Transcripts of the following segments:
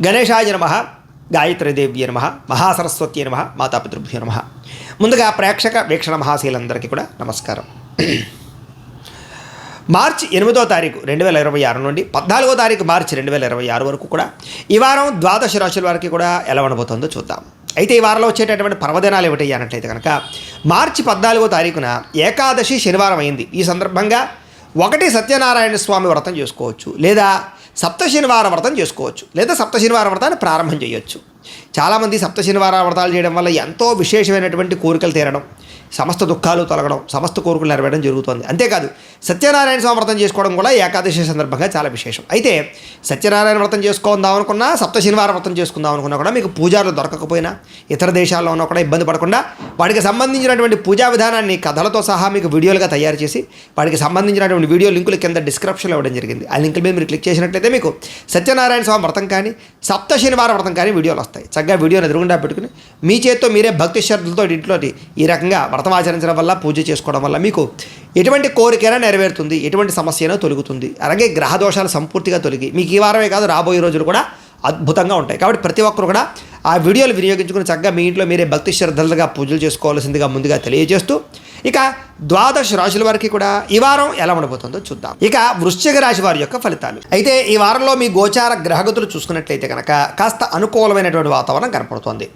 గణేశాయ నమః, గాయత్రీదేవ్య నమః, మహాసరస్వతి నమః, మాతాపితృభ్యో నమః. ముందుగా ప్రేక్షక వీక్షణ మహాశీలందరికీ కూడా నమస్కారం. మార్చి 8వ తారీఖు 2026 నుండి 14వ తారీఖు మార్చి 2026 వరకు కూడా ఈ వారం ద్వాదశ రాశుల వారికి కూడా ఎలా ఉండబోతుందో చూద్దాం. అయితే ఈ వారంలో వచ్చేటటువంటి పర్వదినాలు ఏమిటి అన్నట్లయితే కనుక మార్చి 14వ తారీఖున ఏకాదశి శనివారం అయింది. ఈ సందర్భంగా ఒకటి సత్యనారాయణ స్వామి వ్రతం చేసుకోవచ్చు, లేదా సప్త శనివార వ్రతం చేసుకోవచ్చు, లేదా సప్త శనివార వ్రతాన్ని ప్రారంభం చేయొచ్చు. చాలామంది సప్త శనివార వ్రతాలు చేయడం వల్ల ఎంతో విశేషమైనటువంటి కోరికలు తీరడం, సమస్త దుఃఖాలు తొలగడం, సమస్త కోరికలు నెరవేరడం జరుగుతుంది. అంతేకాదు సత్యనారాయణ స్వామి వ్రతం చేసుకోవడం కూడా ఏకాదశి సందర్భంగా చాలా విశేషం. అయితే సత్యనారాయణ వ్రతం చేసుకుందాం అనుకున్నా, సప్త శనివార వ్రతం చేసుకుందాం అనుకున్నా కూడా మీకు పూజారులు దొరకకపోయినా, ఇతర దేశాల్లో ఉన్నా కూడా ఇబ్బంది పడకుండా వాటికి సంబంధించినటువంటి పూజా విధానాన్ని కథలతో సహా మీకు వీడియోలుగా తయారు చేసి వాటికి సంబంధించినటువంటి వీడియో లింకులు కింద డిస్క్రిప్షన్లో ఇవ్వడం జరిగింది. ఆ లింకుల మీద మీరు క్లిక్ చేసినట్లయితే మీకు సత్యనారాయణ స్వామి వ్రతం కానీ సప్త శనివార వ్రతం కానీ వీడియోలు వస్తాయి. చక్కగా వీడియోని ఎదురుగుండా పెట్టుకుని మీ చేత్తో మీరే భక్తి శ్రద్ధలతో ఇంట్లో ఈ రకంగా వ్రతం ఆచరించడం వల్ల, పూజ చేసుకోవడం వల్ల మీకు ఎటువంటి కోరికైనా నెరవేరుతుంది, ఎటువంటి సమస్య అయినా తొలుగుతుంది. అలాగే గ్రహ దోషాలు సంపూర్తిగా తొలగి మీకు ఈ వారమే కాదు రాబోయే రోజులు కూడా అద్భుతంగా ఉంటాయి. కాబట్టి ప్రతి ఒక్కరు కూడా ఆ వీడియోలు వినియోగించుకుని చక్కగా మీ ఇంట్లో మీరే భక్తి శ్రద్ధలుగా పూజలు చేసుకోవాల్సిందిగా ముందుగా తెలియజేస్తూ ఇక ద్వాదశ రాశుల వారికి కూడా ఈ వారం ఎలా ఉండబోతుందో చూద్దాం. ఇక వృశ్చిక రాశి వారి యొక్క ఫలితాలు. అయితే ఈ వారంలో మీ గోచార గ్రహగతులు చూసుకున్నట్లయితే కనుక కాస్త అనుకూలమైనటువంటి వాతావరణం కనపడుతోంది.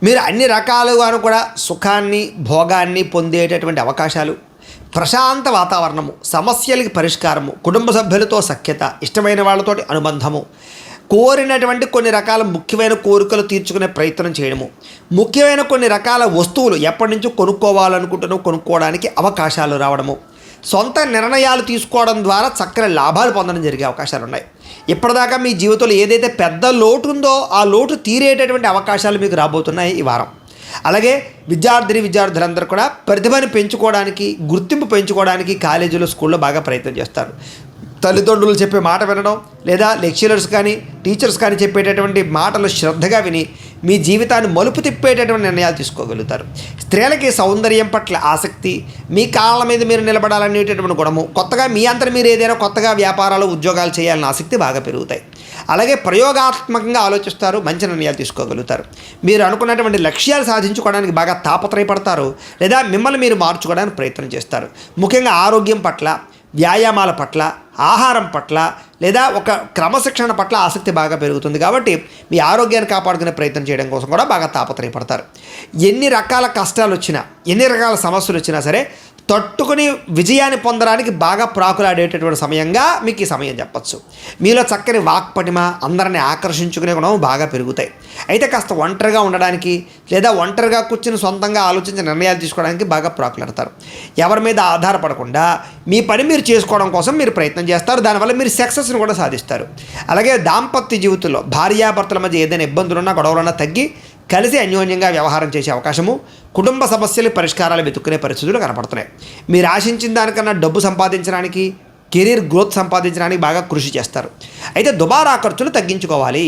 మీరు అన్ని రకాలుగాను కూడా సుఖాన్ని, భోగాన్ని పొందేటటువంటి అవకాశాలు, ప్రశాంత వాతావరణము, సమస్యలకి పరిష్కారము, కుటుంబ సభ్యులతో సఖ్యత, ఇష్టమైన వాళ్ళతోటి అనుబంధము, కోరినటువంటి కొన్ని రకాల ముఖ్యమైన కోరికలు తీర్చుకునే ప్రయత్నం చేయడము, ముఖ్యమైన కొన్ని రకాల వస్తువులు ఎప్పటి నుంచో కొనుక్కోవడానికి అవకాశాలు రావడము, సొంత నిర్ణయాలు తీసుకోవడం ద్వారా చక్కని లాభాలు పొందడం జరిగే అవకాశాలు ఉన్నాయి. ఇప్పటిదాకా మీ జీవితంలో ఏదైతే పెద్ద లోటు ఉందో ఆ లోటు తీరేటటువంటి అవకాశాలు మీకు రాబోతున్నాయి ఈ వారం. అలాగే విద్యార్థులందరూ కూడా ప్రతిభను పెంచుకోవడానికి, గుర్తింపు పెంచుకోవడానికి కాలేజీలో, స్కూల్లో బాగా ప్రయత్నం చేస్తారు. తల్లిదండ్రులు చెప్పే మాట వినడం, లేదా లెక్చరర్స్ కానీ టీచర్స్ కానీ చెప్పేటటువంటి మాటలు శ్రద్ధగా విని మీ జీవితాన్ని మలుపు తిప్పేటటువంటి నిర్ణయాలు తీసుకోగలుగుతారు. స్త్రీలకి సౌందర్యం పట్ల ఆసక్తి, మీ కాళ్ళ మీద మీరు నిలబడాలనేటటువంటి గుణము, కొత్తగా మీ అంతట మీరు ఏదైనా కొత్తగా వ్యాపారాలు, ఉద్యోగాలు చేయాలన్న ఆసక్తి బాగా పెరుగుతాయి. అలాగే ప్రయోగాత్మకంగా ఆలోచిస్తారు, మంచి నిర్ణయాలు తీసుకోగలుగుతారు. మీరు అనుకున్నటువంటి లక్ష్యాలు సాధించుకోవడానికి బాగా తాపత్రయపడతారు, లేదా మిమ్మల్ని మీరు మార్చుకోవడానికి ప్రయత్నం చేస్తారు. ముఖ్యంగా ఆరోగ్యం పట్ల, వ్యాయామాల పట్ల, ఆహారం పట్ల, లేదా ఒక క్రమశిక్షణ పట్ల ఆసక్తి బాగా పెరుగుతుంది. కాబట్టి మీ ఆరోగ్యాన్ని కాపాడుకునే ప్రయత్నం చేయడం కోసం కూడా బాగా తాపత్రయపడతారు. ఎన్ని రకాల కష్టాలు వచ్చినా, ఎన్ని రకాల సమస్యలు వచ్చినా సరే తట్టుకుని విజయాన్ని పొందడానికి బాగా ప్రాకులాడేటటువంటి సమయంగా మీకు ఈ సమయం చెప్పచ్చు. మీలో చక్కని వాక్పటిమ, అందరిని ఆకర్షించుకునే గుణం బాగా పెరుగుతాయి. అయితే కాస్త ఒంటరిగా ఉండడానికి, లేదా ఒంటరిగా కూర్చుని సొంతంగా ఆలోచించి నిర్ణయాలు తీసుకోవడానికి బాగా ప్రాకులాడతారు. ఎవరి మీద ఆధారపడకుండా మీ పని మీరు చేసుకోవడం కోసం మీరు ప్రయత్నం చేస్తారు. దానివల్ల మీరు సక్సెస్ని కూడా సాధిస్తారు. అలాగే దాంపత్య జీవితంలో భార్యాభర్తల మధ్య ఏదైనా ఇబ్బందులున్నా, గొడవలున్నా తగ్గి కలిసి అన్యోన్యంగా వ్యవహారం చేసే అవకాశము, కుటుంబ సమస్యలు పరిష్కారాలు వెతుక్కునే పరిస్థితులు కనపడుతున్నాయి. మీరు ఆశించిన దానికన్నా డబ్బు సంపాదించడానికి, కెరీర్ గ్రోత్ సంపాదించడానికి బాగా కృషి చేస్తారు. అయితే దుబారా ఖర్చులు తగ్గించుకోవాలి.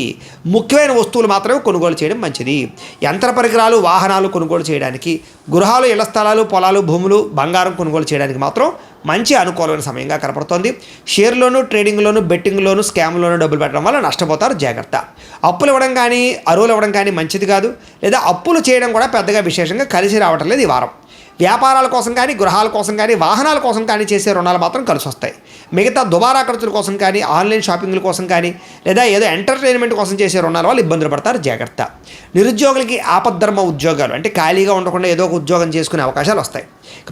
ముఖ్యమైన వస్తువులు మాత్రమే కొనుగోలు చేయడం మంచిది. యంత్ర పరికరాలు, వాహనాలు కొనుగోలు చేయడానికి, గృహాలు, ఇళ్ల స్థలాలు, పొలాలు, భూములు, బంగారం కొనుగోలు చేయడానికి మాత్రం మంచి అనుకూలమైన సమయంగా కనపడుతోంది. షేర్లోను, ట్రేడింగ్లోను, బెట్టింగ్లోను, స్కామ్లోను డబ్బులు పెట్టడం వల్ల నష్టపోతారు, జాగ్రత్త. అప్పులు ఇవ్వడం కానీ, అరువులు ఇవ్వడం కానీ మంచిది కాదు, లేదా అప్పులు చేయడం కూడా పెద్దగా విశేషంగా కలిసి రావటం లేదు ఈ వారం. వ్యాపారాల కోసం కానీ, గృహాల కోసం కానీ, వాహనాల కోసం కానీ చేసే రుణాలు మాత్రం కలిసి వస్తాయి. మిగతా దుబారా ఖర్చుల కోసం కానీ, ఆన్లైన్ షాపింగ్ల కోసం కానీ, లేదా ఏదో ఎంటర్టైన్మెంట్ కోసం చేసే రుణాల వల్ల ఇబ్బందులు పడతారు, జాగ్రత్త. నిరుద్యోగులకి ఆపద్ధర్మ ఉద్యోగాలు, అంటే ఖాళీగా ఉండకుండా ఏదో ఒక ఉద్యోగం చేసుకునే అవకాశాలు వస్తాయి.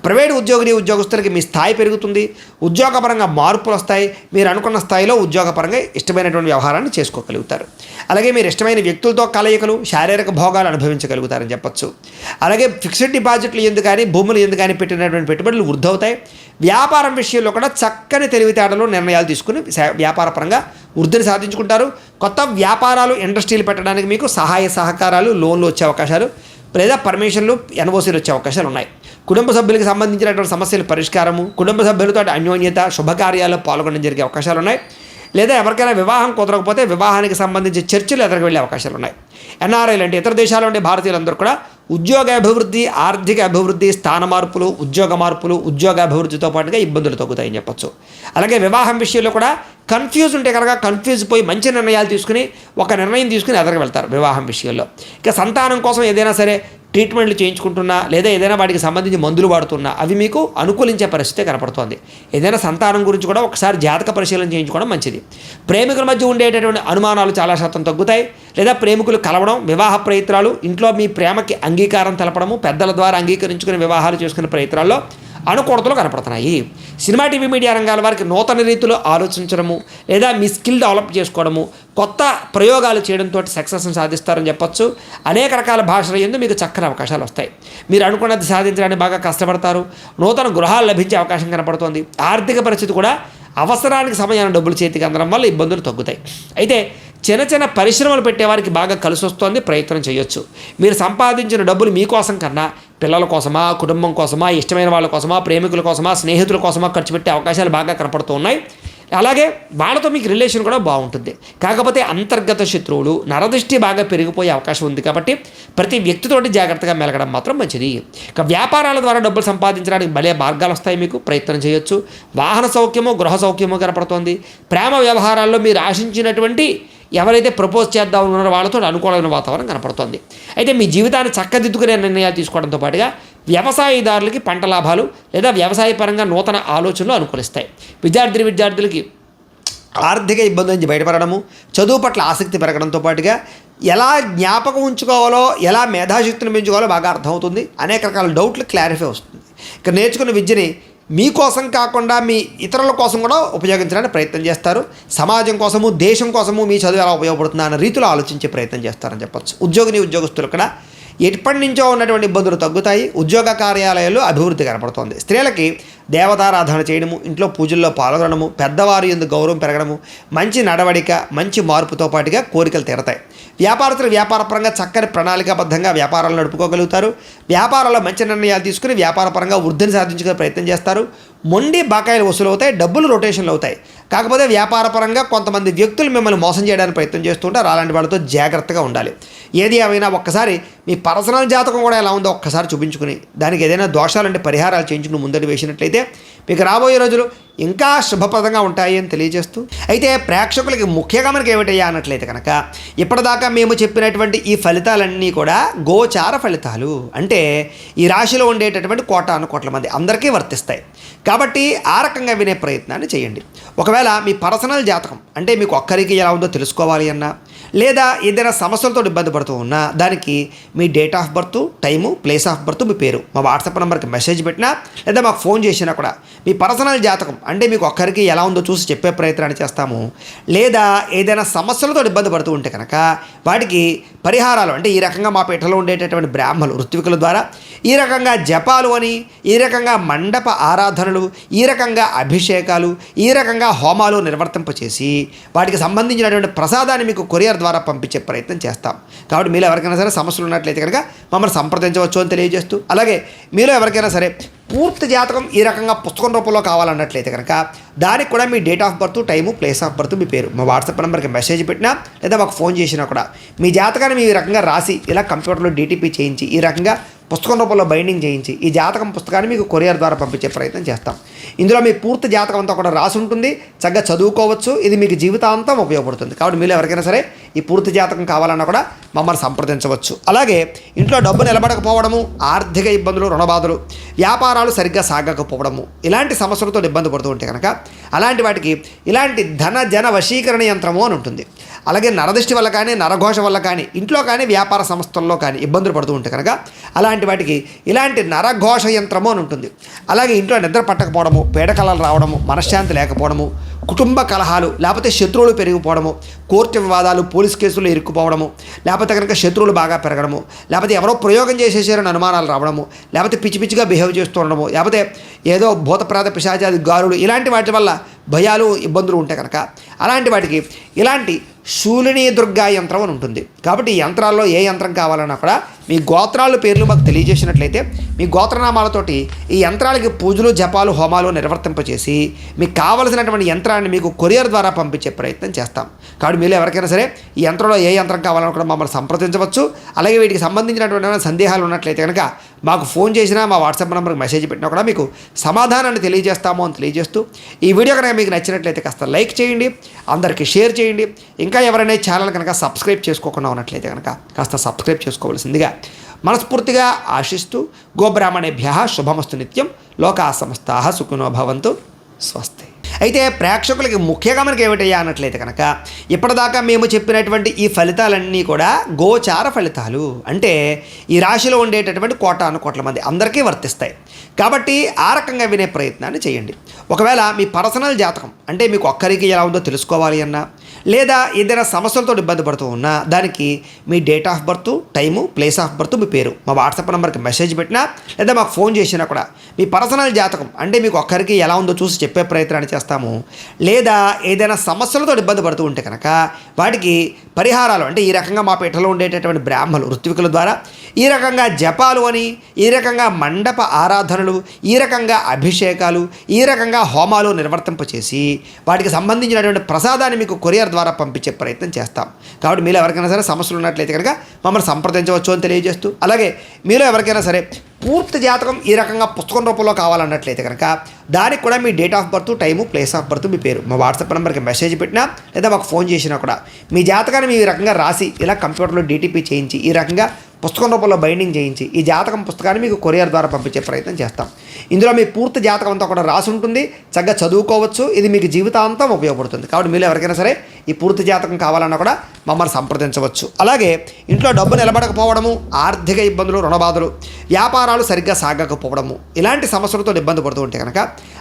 ప్రైవేట్ ఉద్యోగస్తులకి మీ స్థాయి పెరుగుతుంది, ఉద్యోగపరంగా మార్పులు వస్తాయి. మీరు అనుకున్న స్థాయిలో ఉద్యోగపరంగా ఇష్టమైనటువంటి వ్యవహారాన్ని చేసుకోగలుగుతారు. అలాగే మీరు ఇష్టమైన వ్యక్తులతో కలయికలు, శారీరక భోగాలు అనుభవించగలుగుతారని చెప్పచ్చు. అలాగే ఫిక్స్డ్ డిపాజిట్లు ఎందుకు కానీ, భూములు ఎందుకు కానీ పెట్టినటువంటి పెట్టుబడులు వృద్ధి అవుతాయి. వ్యాపారం విషయంలో కూడా చక్కని తెలివితేటలు, నిర్ణయాలు తీసుకుని వ్యాపార పరంగా వృద్ధిని సాధించుకుంటారు. కొత్త వ్యాపారాలు, ఇండస్ట్రీలు పెట్టడానికి మీకు సహాయ సహకారాలు, లోన్లు వచ్చే అవకాశాలు, లేదా పర్మిషన్లు, ఎన్ఓసీలు వచ్చే అవకాశాలు ఉన్నాయి. కుటుంబ సభ్యులకు సంబంధించినటువంటి సమస్యల పరిష్కారము, కుటుంబ సభ్యులతో అన్యోన్యత, శుభకార్యాల్లో పాల్గొనడం జరిగే అవకాశాలు ఉన్నాయి. లేదా ఎవరికైనా వివాహం కుదరకపోతే వివాహానికి సంబంధించి చర్చలు ఎదురుకు వెళ్ళే అవకాశాలు ఉన్నాయి. ఎన్ఆర్ఐలు అంటే ఇతర దేశాల్లో ఉండే భారతీయులందరూ కూడా ఉద్యోగ అభివృద్ధి, ఆర్థిక అభివృద్ధి, స్థాన మార్పులు, ఉద్యోగ మార్పులు, ఉద్యోగ అభివృద్ధితో పాటుగా ఇబ్బందులు తగ్గుతాయని చెప్పచ్చు. అలాగే వివాహం విషయంలో కూడా కన్ఫ్యూజ్ ఉంటే కనుక కన్ఫ్యూజ్ పోయి మంచి నిర్ణయాలు తీసుకుని ఒక నిర్ణయం తీసుకుని ఎదరికి వెళ్తారు వివాహం విషయంలో. ఇక సంతానం కోసం ఏదైనా సరే ట్రీట్మెంట్లు చేయించుకుంటున్నా లేదా ఏదైనా వాటికి సంబంధించి మందులు వాడుతున్నా అవి మీకు అనుకూలించే పరిస్థితి కనపడుతోంది. ఏదైనా సంతానం గురించి కూడా ఒకసారి జాతక పరిశీలన చేయించుకోవడం మంచిది. ప్రేమికుల మధ్య ఉండేటటువంటి అనుమానాలు చాలా శాతం తగ్గుతాయి. లేదా ప్రేమికులు కలవడం, వివాహ ప్రయత్నాలు, ఇంట్లో మీ ప్రేమకి అంగీకారం తెలపడము, పెద్దల ద్వారా అంగీకరించుకుని వివాహాలు చేసుకునే ప్రయత్నాల్లో అనుకూలతలు కనపడుతున్నాయి. సినిమా, టీవీ, మీడియా రంగాల వారికి నూతన రీతిలో ఆలోచించడము లేదా మీ స్కిల్ డెవలప్ చేసుకోవడము, కొత్త ప్రయోగాలు చేయడంతో సక్సెస్ని సాధిస్తారని చెప్పొచ్చు. అనేక రకాల భాషల యందు మీకు చక్కని అవకాశాలు వస్తాయి. మీరు అనుకున్నది సాధించడానికి బాగా కష్టపడతారు. నూతన గృహాలు లభించే అవకాశం కనపడుతోంది. ఆర్థిక పరిస్థితి కూడా అవసరానికి సమయాన్ని డబ్బులు చేతికి అందడం వల్ల ఇబ్బందులు తగ్గుతాయి. అయితే చిన్న చిన్న పరిశ్రమలు పెట్టేవారికి బాగా కలిసి వస్తుంది, ప్రయత్నం చేయొచ్చు. మీరు సంపాదించిన డబ్బులు మీకోసం కన్నా పిల్లల కోసమా, కుటుంబం కోసమా, ఇష్టమైన వాళ్ళ కోసమా, ప్రేమికుల కోసమా, స్నేహితుల కోసమా ఖర్చు పెట్టే అవకాశాలు బాగా కనపడుతూ ఉన్నాయి. అలాగే వాళ్ళతో మీకు రిలేషన్ కూడా బాగుంటుంది. కాకపోతే అంతర్గత శత్రువులు, నరదృష్టి బాగా పెరిగిపోయే అవకాశం ఉంది. కాబట్టి ప్రతి వ్యక్తితోటి జాగ్రత్తగా మెలగడం మాత్రం మంచిది. ఇక వ్యాపారాల ద్వారా డబ్బులు సంపాదించడానికి భలే మార్గాలు వస్తాయి, మీకు ప్రయత్నం చేయొచ్చు. వాహన సౌఖ్యము, గృహ సౌఖ్యము కనపడుతోంది. ప్రేమ వ్యవహారాల్లో మీరు ఆశించినటువంటి ఎవరైతే ప్రపోజ్ చేద్దాం ఉన్నారో వాళ్ళతో అనుకూలమైన వాతావరణం కనపడుతుంది. అయితే మీ జీవితాన్ని చక్కదిద్దుకునే నిర్ణయాలు తీసుకోవడంతో పాటుగా వ్యవసాయదారులకి పంట లాభాలు లేదా వ్యవసాయ పరంగా నూతన ఆలోచనలు అనుకూలిస్తాయి. విద్యార్థులకి ఆర్థిక ఇబ్బంది నుంచి బయటపడడము, చదువు పట్ల ఆసక్తి పెరగడంతో పాటుగా ఎలా జ్ఞాపకం ఉంచుకోవాలో, ఎలా మేధాశక్తిని పెంచుకోవాలో బాగా అర్థమవుతుంది. అనేక రకాల డౌట్లు క్లారిఫై వస్తుంది. ఇక నేర్చుకున్న విద్యని మీకోసం కాకుండా మీ ఇతరుల కోసం కూడా ఉపయోగించడానికి ప్రయత్నం చేస్తారు. సమాజం కోసము, దేశం కోసము మీ చదువు ఎలా ఉపయోగపడుతుందా అన్న రీతిలో ఆలోచించే ప్రయత్నం చేస్తారని చెప్పొచ్చు. ఉద్యోగస్తులు కూడా ఎప్పటి నుంచో ఉన్నటువంటి ఇబ్బందులు తగ్గుతాయి. ఉద్యోగ కార్యాలయాల్లో అభివృద్ధి కనపడుతోంది. స్త్రీలకి దేవతారాధన చేయడము, ఇంట్లో పూజల్లో పాల్గొనడము, పెద్దవారి యందు గౌరవం పెరగడము, మంచి నడవడిక, మంచి మార్పుతో పాటుగా కోరికలు తీరతాయి. వ్యాపారస్తులు వ్యాపారపరంగా చక్కని ప్రణాళికాబద్ధంగా వ్యాపారాలు నడుపుకోగలుగుతారు. వ్యాపారాల్లో మంచి నిర్ణయాలు తీసుకుని వ్యాపారపరంగా వృద్ధిని సాధించుకునే ప్రయత్నం చేస్తారు. మొండి బకాయిలు వసూలు అవుతాయి, డబ్బులు రొటేషన్లు అవుతాయి. కాకపోతే వ్యాపారపరంగా కొంతమంది వ్యక్తులు మిమ్మల్ని మోసం చేయడానికి ప్రయత్నం చేస్తుంటారు. అలాంటి వాళ్ళతో జాగ్రత్తగా ఉండాలి. ఏది ఏమైనా ఒక్కసారి మీ పర్సనల్ జాతకం కూడా ఎలా ఉందో ఒక్కసారి చూపించుకుని దానికి ఏదైనా దోషాలంటే పరిహారాలు చేయించుకుని ముందడి వేసినట్లయితే మీకు రాబోయే రోజులు ఇంకా శుభప్రదంగా ఉంటాయి అని తెలియజేస్తూ, అయితే ప్రేక్షకులకి ముఖ్యంగా మనకి ఏమిటయ్యా అన్నట్లయితే కనుక ఇప్పటిదాకా మేము చెప్పినటువంటి ఈ ఫలితాలన్నీ కూడా గోచార ఫలితాలు. అంటే ఈ రాశిలో ఉండేటటువంటి కోట్ల మంది అందరికీ వర్తిస్తాయి. కాబట్టి ఆ రకంగా వినే ప్రయత్నాన్ని చేయండి. ఒకవేళ మీ పర్సనల్ జాతకం అంటే మీకు ఒక్కరికి ఎలా ఉందో తెలుసుకోవాలి అన్నా, లేదా ఏదైనా సమస్యలతో ఇబ్బంది పడుతూ ఉన్నా దానికి మీ date of birth, time, place of birth, మీ పేరు మా వాట్సాప్ నెంబర్కి మెసేజ్ పెట్టినా లేదా మాకు ఫోన్ చేసినా కూడా మీ పర్సనల్ జాతకం అంటే మీకు ఒక్కరికి ఎలా ఉందో చూసి చెప్పే ప్రయత్నాన్ని చేస్తాము. లేదా ఏదైనా సమస్యలతో ఇబ్బంది పడుతూ ఉంటే కనుక వాటికి పరిహారాలు అంటే ఈ రకంగా మా పీఠలో ఉండేటటువంటి బ్రాహ్మణులు, ఋత్వికుల ద్వారా ఈ రకంగా జపాలు అని, ఈ రకంగా మండప ఆరాధనలు, ఈ రకంగా అభిషేకాలు, ఈ రకంగా హోమాలు నిర్వర్తింపచేసి వాటికి సంబంధించినటువంటి ప్రసాదాన్ని మీకు కొరియర్ ద్వారా పంపించే ప్రయత్నం చేస్తాం. కాబట్టి మీలో ఎవరికైనా సరే సమస్యలు ఉన్నట్లయితే కనుక మమ్మల్ని సంప్రదించవచ్చు అని తెలియజేస్తూ, అలాగే మీలో ఎవరికైనా సరే పూర్తి జాతకం ఈ రకంగా పుస్తకం రూపంలో కావాలన్నట్లయితే కనుక దానికి కూడా మీ date of birth, time, place of birth, మీ పేరు మా వాట్సాప్ నెంబర్కి మెసేజ్ పెట్టినా లేదా మాకు ఫోన్ చేసినా కూడా మీ జాతకాన్ని మీ రకంగా రాసి ఇలా కంప్యూటర్లో DTP చేయించి ఈ రకంగా పుస్తకం రూపంలో బైండింగ్ చేయించి ఈ జాతకం పుస్తకాన్ని మీకు కొరియర్ ద్వారా పంపించే ప్రయత్నం చేస్తాం. ఇందులో మీ పూర్తి జాతకం అంతా కూడా రాసి ఉంటుంది. చక్కగా చదువుకోవచ్చు. ఇది మీకు జీవితాంతం ఉపయోగపడుతుంది. కాబట్టి మీరు ఎవరికైనా సరే ఈ పూర్తి జాతకం కావాలన్నా కూడా మమ్మల్ని సంప్రదించవచ్చు. అలాగే ఇంట్లో డబ్బు నిలబడకపోవడము, ఆర్థిక ఇబ్బందులు, రుణబాధలు, వ్యాపారాలు సరిగ్గా సాగకపోవడము ఇలాంటి సమస్యలతో ఇబ్బంది పడుతూ ఉంటే కనుక అలాంటి వాటికి ఇలాంటి ధన జన వశీకరణ యంత్రము అని ఉంటుంది. అలాగే నరదృష్టి వల్ల కానీ, నరఘోష వల్ల కానీ, ఇంట్లో కానీ, వ్యాపార సంస్థల్లో కానీ ఇబ్బందులు పడుతూ ఉంటే కనుక అలాంటి వాటికి ఇలాంటి నరఘోష యంత్రము అని ఉంటుంది. అలాగే ఇంట్లో నిద్ర పట్టకపోవడము, పీడకలలు రావడము, మనశ్శాంతి లేకపోవడము, కుటుంబ కలహాలు, లేకపోతే శత్రువులు పెరిగిపోవడము, కోర్టు వివాదాలు, పోలీస్ కేసులు ఇరుక్కుపోవడము, లేకపోతే కనుక శత్రువులు బాగా పెరగడము, లేకపోతే ఎవరో ప్రయోగం చేసేసారని అనుమానాలు రావడము, లేకపోతే పిచ్చి పిచ్చిగా బిహేవ్ చేస్తూ ఉండడము, లేకపోతే ఏదో భూతప్రాత పిశాచాది గారులు ఇలాంటి వాటి వల్ల భయాలు, ఇబ్బందులు ఉంటాయి కనుక అలాంటి వాటికి ఇలాంటి శూలిని దుర్గా యంత్రం అని ఉంటుంది. కాబట్టి ఈ యంత్రాల్లో ఏ యంత్రం కావాలన్నా కూడా మీ గోత్రాల పేర్లు మాకు తెలియజేసినట్లయితే మీ గోత్రనామాలతోటి ఈ యంత్రాలకి పూజలు జపాలు హోమాలు నిర్వర్తింపచేసి మీకు కావలసినటువంటి యంత్రాన్ని మీకు కొరియర్ ద్వారా పంపించే ప్రయత్నం చేస్తాం. కాబట్టి మీరు ఎవరికైనా సరే ఈ యంత్రంలో ఏ యంత్రం కావాలన్నా కూడా మమ్మల్ని సంప్రదించవచ్చు. అలాగే వీటికి సంబంధించినటువంటి సందేహాలు ఉన్నట్లయితే కనుక మాకు ఫోన్ చేసినా మా వాట్సాప్ నెంబర్కి మెసేజ్ పెట్టినా కూడా మీకు సమాధానాన్ని తెలియజేస్తాము అని తెలియజేస్తూ ఈ వీడియో కనుక మీకు నచ్చినట్లయితే కాస్త లైక్ చేయండి, అందరికీ షేర్ చేయండి. ఇంకా ఎవరైనా ఛానల్ కనుక సబ్స్క్రైబ్ చేసుకోకుండా ఉన్నట్లయితే కనుక కాస్త సబ్స్క్రైబ్ చేసుకోవాల్సిందిగా మనస్ఫూర్తిగా ఆశిస్తూ గోబ్రాహ్మణేభ్య శుభమస్తు నిత్యం లోకా సమస్తాః సుఖినో భవంతు స్వస్తి. అయితే ప్రేక్షకులకి ముఖ్యంగా మనకి ఏమిటయ్యా అన్నట్లయితే కనుక ఇప్పటిదాకా మేము చెప్పినటువంటి ఈ ఫలితాలన్నీ కూడా గోచార ఫలితాలు, అంటే ఈ రాశిలో ఉండేటటువంటి కోటాను కోట్ల మంది అందరికీ వర్తిస్తాయి. కాబట్టి ఆ రకంగా వినే ప్రయత్నాన్ని చేయండి. ఒకవేళ మీ పర్సనల్ జాతకం అంటే మీకు ఒక్కరికి ఎలా ఉందో తెలుసుకోవాలి అన్నా, లేదా ఏదైనా సమస్యలతో ఇబ్బంది పడుతూ ఉన్నా దానికి మీ date of birth, time, place of birth, మీ పేరు మా వాట్సాప్ నెంబర్కి మెసేజ్ పెట్టినా లేదా మాకు ఫోన్ చేసినా కూడా మీ పర్సనల్ జాతకం అంటే మీకు ఒక్కరికి ఎలా ఉందో చూసి చెప్పే ప్రయత్నాన్ని చేస్తాము. లేదా ఏదైనా సమస్యలతో ఇబ్బంది పడుతూ ఉంటే కనుక వాటికి పరిహారాలు అంటే ఈ రకంగా మా పీఠలో ఉండేటటువంటి బ్రాహ్మలు ఋత్వికుల ద్వారా ఈ రకంగా జపాలు అని, ఈ రకంగా మండప ఆరాధనలు, ఈ రకంగా అభిషేకాలు, ఈ రకంగా హోమాలు నిర్వర్తింపచేసి వాటికి సంబంధించినటువంటి ప్రసాదాన్ని మీకు కొరియర్ ద్వారా పంపించే ప్రయత్నం చేస్తాం. కాబట్టి మీలో ఎవరికైనా సరే సమస్యలు ఉన్నట్లయితే కనుక మమ్మల్ని సంప్రదించవచ్చు అని తెలియజేస్తూ, అలాగే మీలో ఎవరికైనా సరే పూర్తి జాతకం ఈ రకంగా పుస్తకం రూపంలో కావాలన్నట్లయితే కనుక దానికి కూడా మీ date of birth, time, place of birth, మీ పేరు మా వాట్సాప్ నెంబర్కి మెసేజ్ పెట్టినా లేదా మాకు ఫోన్ చేసినా కూడా మీ జాతకాన్ని మీ రకంగా రాసి ఇలా కంప్యూటర్లో డీటీపీ చేయించి ఈ రకంగా పుస్తకం రూపంలో బైండింగ్ చేయించి ఈ జాతకం పుస్తకాన్ని మీకు కొరియర్ ద్వారా పంపించే ప్రయత్నం చేస్తాం. ఇందులో మీ పూర్తి జాతకం అంతా కూడా రాసి ఉంటుంది, చక్కగా చదువుకోవచ్చు. ఇది మీకు జీవితాంతం ఉపయోగపడుతుంది. కాబట్టి మీరు ఎవరికైనా సరే ఈ పూర్తి జాతకం కావాలన్నా కూడా మమ్మల్ని సంప్రదించవచ్చు. అలాగే ఇంట్లో డబ్బు నిలబడకపోవడము, ఆర్థిక ఇబ్బందులు, రుణబాధలు, వ్యాపారాలు సరిగ్గా సాగకపోవడము, ఇలాంటి సమస్యలతో ఇబ్బంది పడుతూ ఉంటే కనుక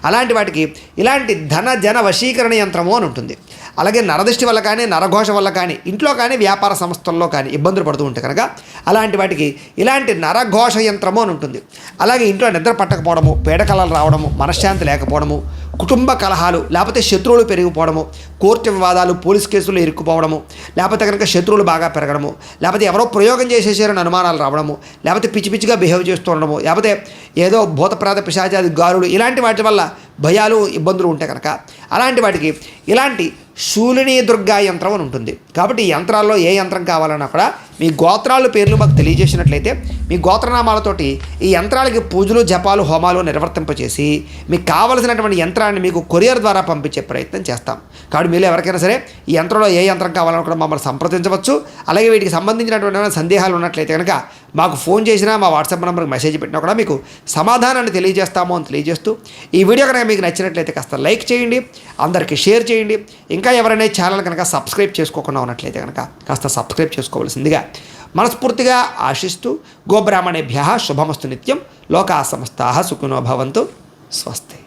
అలాంటి వాటికి ఇలాంటి ధన జన వశీకరణ యంత్రము అని ఉంటుంది. అలాగే నరదృష్టి వల్ల కానీ, నరఘోష వల్ల కానీ, ఇంట్లో కానీ, వ్యాపార సంస్థల్లో కానీ ఇబ్బందులు పడుతూ ఉంటే కనుక అలాంటి వాటికి ఇలాంటి నరఘోష యంత్రము అని ఉంటుంది. అలాగే ఇంట్లో నిద్ర పట్టకపోవడము, పీడకలలు రావడము, మనశ్శాంతి లేకపోవడము, కుటుంబ కలహాలు, లేకపోతే శత్రువులు పెరిగిపోవడము, కోర్టు వివాదాలు, పోలీస్ కేసులు ఇరుక్కుపోవడము, లేకపోతే కనుక శత్రువులు బాగా పెరగడము, లేకపోతే ఎవరో ప్రయోగం చేసేసారని అనుమానాలు రావడము, లేకపోతే పిచ్చి పిచ్చిగా బిహేవ్ చేస్తూ ఉండడము, లేకపోతే ఏదో భూతప్రాత పిశాచాది గారులు, ఇలాంటి వాటి వల్ల భయాలు ఇబ్బందులు ఉంటాయి కనుక అలాంటి వాటికి ఇలాంటి శూలిని దుర్గా యంత్రం అని ఉంటుంది. కాబట్టి ఈ యంత్రాల్లో ఏ యంత్రం కావాలన్నా కూడా మీ గోత్రాల పేర్లు మాకు తెలియజేసినట్లయితే మీ గోత్రనామాలతోటి ఈ యంత్రాలకి పూజలు జపాలు హోమాలు నిర్వర్తింపచేసి మీకు కావలసినటువంటి యంత్రాన్ని మీకు కొరియర్ ద్వారా పంపించే ప్రయత్నం చేస్తాం. కాబట్టి మీరు ఎవరికైనా సరే ఈ యంత్రంలో ఏ యంత్రం కావాలన్నా కూడా మమ్మల్ని సంప్రదించవచ్చు. అలాగే వీటికి సంబంధించినటువంటి సందేహాలు ఉన్నట్లయితే కనుక మాకు ఫోన్ చేసినా మా వాట్సాప్ నెంబర్కి మెసేజ్ పెట్టినా కూడా మీకు సమాధానాన్ని తెలియజేస్తాము అని తెలియజేస్తూ ఈ వీడియో కనుక మీకు నచ్చినట్లయితే కాస్త లైక్ చేయండి, అందరికీ షేర్ చేయండి. ఇంకా ఎవరైనా ఛానల్ కనుక సబ్స్క్రైబ్ చేసుకోకుండా ఉన్నట్లయితే కనుక కాస్త సబ్స్క్రైబ్ చేసుకోవాల్సిందిగా మనస్ఫూర్తిగా ఆశిస్తూ గోబ్రాహ్మణేభ్య శుభమస్తు నిత్యం లోకా సమస్తాః సుఖినో భవంతు స్వస్తి.